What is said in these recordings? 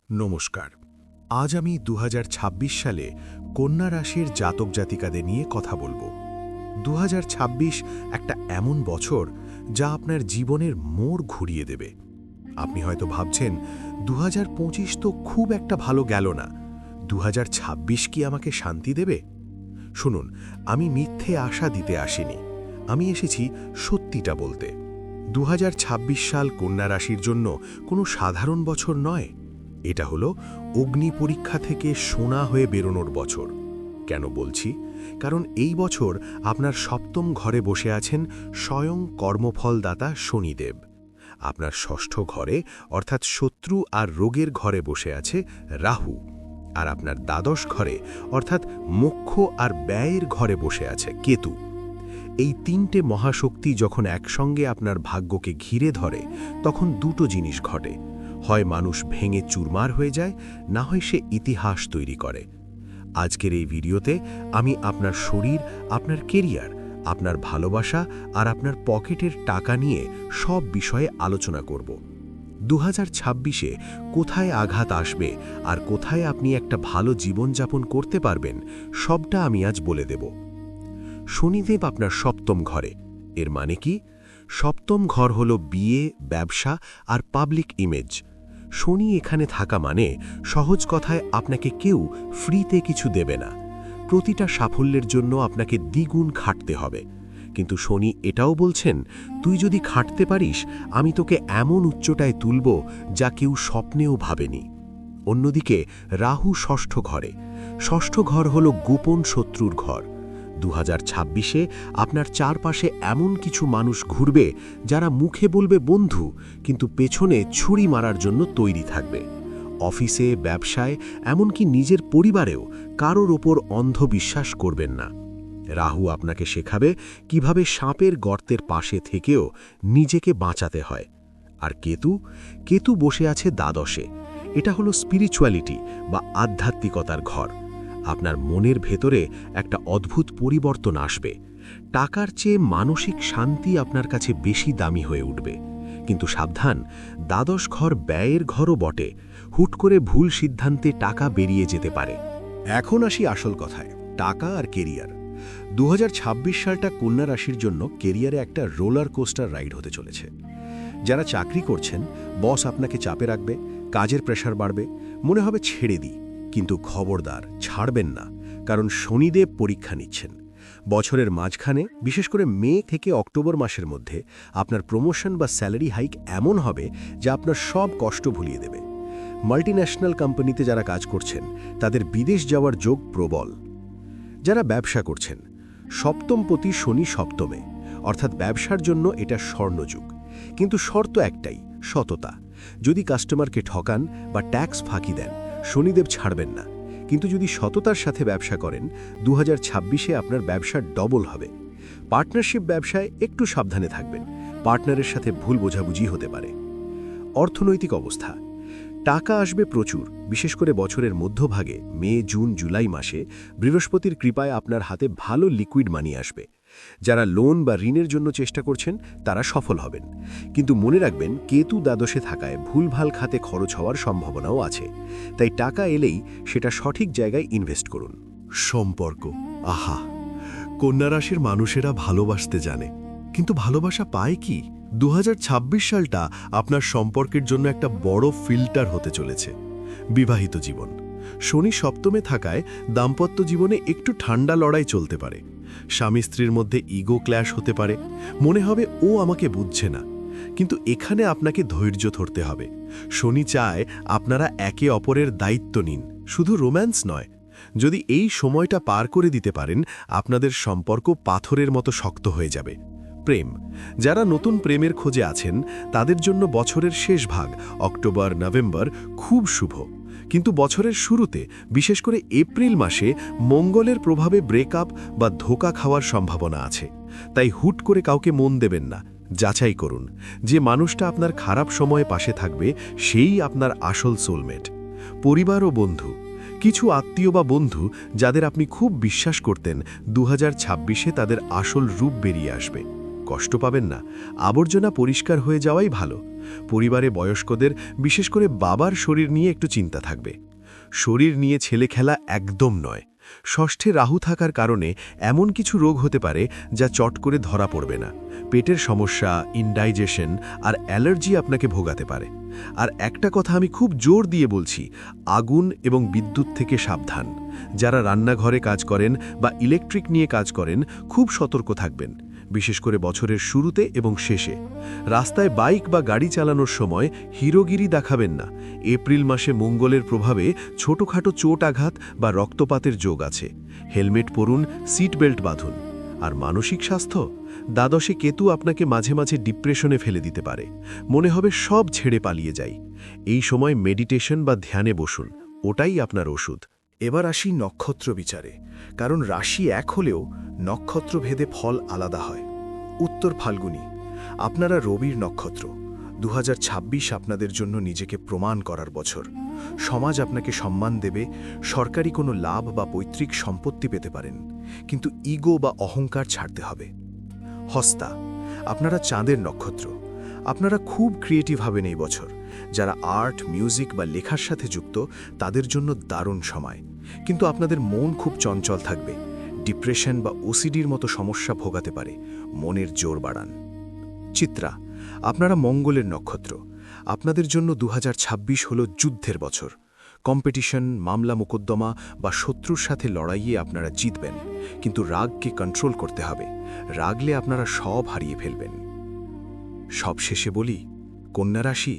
নমস্কার। আজ আমি ২০২৬ সালে কন্যা রাশির জাতক জাতিকাদের নিয়ে কথা বলবো। ২০২৬ একটা এমন বছর যা আপনার জীবনের মোড় ঘুরিয়ে দেবে। আপনি হয়তো ভাবছেন ২০২৫ তো খুব একটা ভালো গেল না, ২০২৬ কি আমাকে শান্তি দেবে? শুনুন, আমি মিথ্যে আশা দিতে আসিনি, আমি এসেছি সত্যিটা বলতে। ২০২৬ সাল কন্যা রাশির জন্য কোনো সাধারণ বছর নয়। এটা হলো অগ্নি পরীক্ষা থেকে সোনা হয়ে বেরোনোর বছর। কেন বলছি? কারণ এই বছর আপনার সপ্তম ঘরে বসে আছেন স্বয়ং কর্মফলদাতা শনিদেব। আপনার ষষ্ঠ ঘরে অর্থাৎ শত্রু আর রোগের ঘরে বসে আছে রাহু। আর আপনার দ্বাদশ ঘরে অর্থাৎ মোক্ষ আর ব্যয়ের ঘরে বসে আছে কেতু। এই তিনটে মহাশক্তি যখন একসঙ্গে আপনার ভাগ্যকে ঘিরে ধরে, তখন দুটো জিনিস ঘটে। হয় মানুষ ভেঙে চুরমার হয়ে যায়, না হয় সে ইতিহাস তৈরি করে। আজকের এই ভিডিওতে আমি আপনার শরীর, আপনার কেরিয়ার, আপনার ভালোবাসা আর আপনার পকেটের টাকা নিয়ে সব বিষয়ে আলোচনা করব। ২০২৬-এ কোথায় আঘাত আসবে আর কোথায় আপনি একটা ভালো জীবনযাপন করতে পারবেন, সবটা আমি আজ বলে দেব। শনিদেব আপনার সপ্তম ঘরে। এর মানে কি? সপ্তম ঘর হলো বিয়ে, ব্যবসা আর পাবলিক ইমেজ। শনি এখানে থাকা মানে সহজ কথায় আপনাকে কেউ ফ্রিতে কিছু দেবে না। প্রতিটা সাফল্যের জন্য আপনাকে দ্বিগুণ খাটতে হবে। কিন্তু শনি এটাও বলছেন, তুই যদি খাটতে পারিস, আমি তোকে এমন উচ্চতায় তুলব যা কেউ স্বপ্নেও ভাবেনি। অন্যদিকে রাহু ষষ্ঠ ঘরে। ষষ্ঠ ঘর হলো গোপন শত্রুর ঘর। ২০২৬-এ আপনার চারপাশে এমন কিছু মানুষ ঘুরবে যারা মুখে বলবে বন্ধু, কিন্তু পেছনে ছুরি মারার জন্য তৈরি থাকবে। অফিসে, ব্যবসায়, এমনকি নিজের পরিবারেও কারোর ওপর অন্ধ বিশ্বাস করবেন না। রাহু আপনাকে শেখাবে কিভাবে সাপের গর্তের পাশে থেকেও নিজেকে বাঁচাতে হয়। আর কেতু বসে আছে দ্বাদশে। এটা হলো স্পিরিচুয়ালিটি বা আধ্যাত্মিকতার ঘর। আপনার মনের ভেতরে একটা অদ্ভুত পরিবর্তন আসবে। টাকার চেয়ে মানসিক শান্তি আপনার কাছে বেশি দামি হয়ে উঠবে। কিন্তু সাবধান, দ্বাদশ ঘর ব্যয়ের ঘরও বটে। হুট করে ভুল সিদ্ধান্তে টাকা বেরিয়ে যেতে পারে। এখন আসি আসল কথায়, টাকা আর কেরিয়ার। ২০২৬ সালটা কন্যা রাশির জন্য কেরিয়ারে একটা রোলার কোস্টার রাইড হতে চলেছে। যারা চাকরি করছেন, বস আপনাকে চাপে রাখবে, কাজের প্রেশার বাড়বে, মনে হবে ছেড়ে দিই। কিন্তু খবরদার, ছাড়বেন না, কারণ শনিদেব পরীক্ষা নিচ্ছেন। বছরের মাঝখানে, বিশেষ করে মে থেকে অক্টোবর মাসের মধ্যে আপনার প্রমোশন বা স্যালারি হাইক এমন হবে যা আপনার সব কষ্ট ভুলিয়ে দেবে। মাল্টিন্যাশনাল কোম্পানিতে যারা কাজ করছেন, তাদের বিদেশ যাওয়ার যোগ প্রবল। যারা ব্যবসা করছেন, সপ্তমপতি শনি সপ্তমে, অর্থাৎ ব্যবসার জন্য এটা স্বর্ণযুগ। কিন্তু শর্ত একটাই, সততা। যদি কাস্টমারকে ঠকান বা ট্যাক্স ফাঁকি দেন, শনিদেব ছাড়বেন না। কিন্তু যদি সততার সাথে ব্যবসা করেন, ২০২৬-এ আপনার ব্যবসা ডবল হবে। পার্টনারশিপ ব্যবসায় একটু সাবধানে থাকবেন, পার্টনারের সাথে ভুল বোঝাবুঝি হতে পারে। অর্থনৈতিক অবস্থা। টাকা আসবে প্রচুর, বিশেষ করে বছরের মধ্যভাগে মে, জুন, জুলাই মাসে বৃহস্পতির কৃপায় আপনার হাতে ভালো লিকুইড মানি আসবে। যারা লোন বা ঋণের জন্য চেষ্টা করছেন, তারা সফল হবেন। কিন্তু মনে রাখবেন, কেতু দ্বাদশে থাকায় ভুলভাল খাতে খরচ হওয়ার সম্ভাবনাও আছে। তাই টাকা এলেই সেটা সঠিক জায়গায় ইনভেস্ট করুন। সম্পর্ক, আহা, কন্যা রাশির মানুষেরা ভালোবাসতে জানে, কিন্তু ভালোবাসা পায় কি? ২০২৬ সালটা আপনার সম্পর্কের জন্য একটা বড় ফিল্টার হতে চলেছে। বিবাহিত জীবন। শনি সপ্তমে থাকায় দাম্পত্য জীবনে একটু ঠান্ডা লড়াই চলতে পারে। স্বামী স্ত্রীর মধ্যে ইগো ক্ল্যাশ হতে পারে, মনে হবে ও আমাকে বুঝছে না। কিন্তু এখানে আপনাকে ধৈর্য ধরতে হবে। শনি চায় আপনারা একে অপরের দায়িত্ব নিন, শুধু রোম্যান্স নয়। যদি এই সময়টা পার করে দিতে পারেন, আপনাদের সম্পর্ক পাথরের মতো শক্ত হয়ে যাবে। প্রেম। যারা নতুন প্রেমের খোঁজে আছেন, তাদের জন্য বছরের শেষ ভাগ অক্টোবর, নভেম্বর খুব শুভ। কিন্তু বছরের শুরুতে, বিশেষ করে এপ্রিল মাসে মঙ্গলের প্রভাবে ব্রেকআপ বা ধোঁকা খাওয়ার সম্ভাবনা আছে। তাই হুট করে কাউকে মন দেবেন না, যাচাই করুন। যে মানুষটা আপনার খারাপ সময়ে পাশে থাকবে, সেই আপনার আসল সোলমেট। পরিবার ও বন্ধু। কিছু আত্মীয় বা বন্ধু যাদের আপনি খুব বিশ্বাস করতেন, ২০২৬-এ তাদের আসল রূপ বেরিয়ে আসবে। কষ্ট পাবেন না, আবর্জনা পরিষ্কার হয়ে যাওয়াই ভালো। পরিবারে বয়স্কদের, বিশেষ করে বাবার শরীর নিয়ে একটু চিন্তা থাকবে। শরীর নিয়ে ছেলে খেলা একদম নয়। ষষ্ঠে রাহু থাকার কারণে এমন কিছু রোগ হতে পারে যা চট করে ধরা পড়বে না। পেটের সমস্যা, ইনডাইজেশন আর অ্যালার্জি আপনাকে ভোগাতে পারে। আর একটা কথা আমি খুব জোর দিয়ে বলছি, আগুন এবং বিদ্যুৎ থেকে সাবধান। যারা রান্নাঘরে কাজ করেন বা ইলেকট্রিক নিয়ে কাজ করেন, খুব সতর্ক থাকবেন, বিশেষ করে বছরের শুরুতে এবং শেষে। রাস্তায় বাইক বা গাড়ি চালানোর সময় হিরোগিরি দেখাবেন না। এপ্রিল মাসে মঙ্গলের প্রভাবে ছোটখাটো চোট আঘাত বা রক্তপাতের যোগ আছে। হেলমেট পরুন, সিট বেল্ট বাঁধুন। আর মানসিক স্বাস্থ্য, দ্বাদশে কেতু আপনাকে মাঝে মাঝে ডিপ্রেশনে ফেলে দিতে পারে। মনে হবে সব ছেড়ে পালিয়ে যাই। এই সময় মেডিটেশন বা ধ্যানে বসুন, ওটাই আপনার ওষুধ। এবার আসি নক্ষত্র বিচারে, কারণ রাশি এক হলেও নক্ষত্রভেদে ফল আলাদা হয়। উত্তর ফাল্গুনী, আপনারা রবির নক্ষত্র। 2026 আপনাদের জন্য নিজেকে প্রমাণ করার বছর। সমাজ আপনাকে সম্মান দেবে, সরকারি কোনো লাভ বা পৈতৃক সম্পত্তি পেতে পারেন, কিন্তু ইগো বা অহংকার ছাড়তে হবে। হস্তা, আপনারা চাঁদের নক্ষত্র। আপনারা খুব ক্রিয়েটিভ হবেন এই বছর। যারা আর্ট, মিউজিক বা লেখার সাথে যুক্ত, তাদের জন্য দারুণ সময়। কিন্তু আপনাদের মন খুব চঞ্চল থাকবে। ডিপ্রেশন বা ওসিডির মতো সমস্যা ভোগাতে পারে। মনের জোর বাড়ান। চিত্রা, আপনারা মঙ্গলের নক্ষত্র। আপনাদের জন্য 2026 হলো যুদ্ধের বছর। কম্পিটিশন, মামলা মোকদ্দমা বা শত্রুর সাথে লড়াইয়ে আপনারা জিতবেন, কিন্তু রাগকে কন্ট্রোল করতে হবে। রাগলে আপনারা সব হারিয়ে ফেলবেন। সবশেষে বলি, কন্যা রাশি,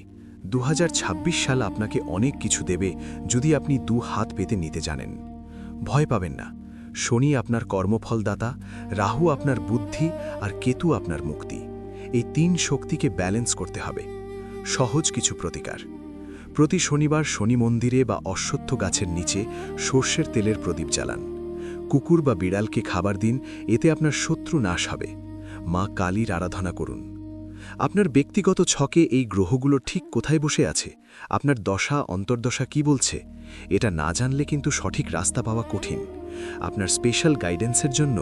2026 সাল আপনাকে অনেক কিছু দেবে যদি আপনি 2 হাত পেতে নিতে জানেন। ভয় পাবেন না। শনি আপনার কর্মফলদাতা, রাহু আপনার বুদ্ধি আর কেতু আপনার মুক্তি। এই 3 শক্তিকে ব্যালেন্স করতে হবে। সহজ কিছু প্রতিকার: প্রতি শনিবার শনি মন্দিরে বা অশ্বত্থ গাছের নিচে সর্ষের তেলের প্রদীপ জ্বালান। কুকুর বা বিড়ালকে খাবার দিন, এতে আপনার শত্রু নাশ হবে। মা কালীর আরাধনা করুন। আপনার ব্যক্তিগত ছকে এই গ্রহগুলো ঠিক কোথায় বসে আছে, আপনার দশা অন্তর্দশা কি বলছে, এটা না জানলে কিন্তু সঠিক রাস্তা পাওয়া কঠিন। আপনার স্পেশাল গাইডেন্সের জন্য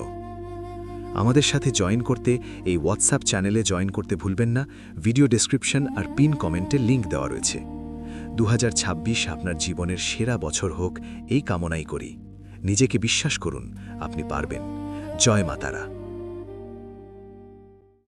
আমাদের সাথে জয়েন করতে এই হোয়াটসঅ্যাপ চ্যানেলে জয়েন করতে ভুলবেন না। ভিডিও ডেসক্রিপশন আর পিন কমেন্টে লিংক দেওয়া রয়েছে। 2026 আপনার জীবনের সেরা বছর হোক, এই কামনাই করি। নিজেকে বিশ্বাস করুন, আপনি পারবেন। জয় মাতারা।